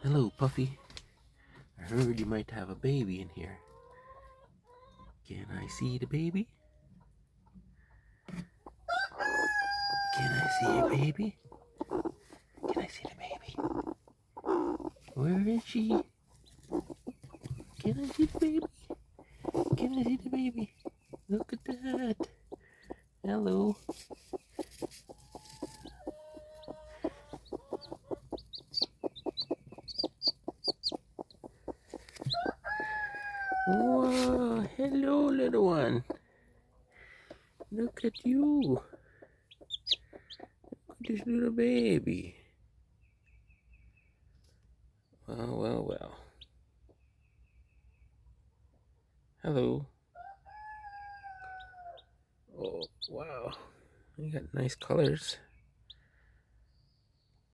Hello, Puffy. I heard you might have a baby in here. Can I see the baby? Can I see your baby? Can I see the baby? Where is she? Can I see the baby? Can I see the baby? Look at that. Hello. Whoa, hello, little one. Look at you. Look at this little baby. Well, well, well. Hello. Oh, wow. You got nice colors.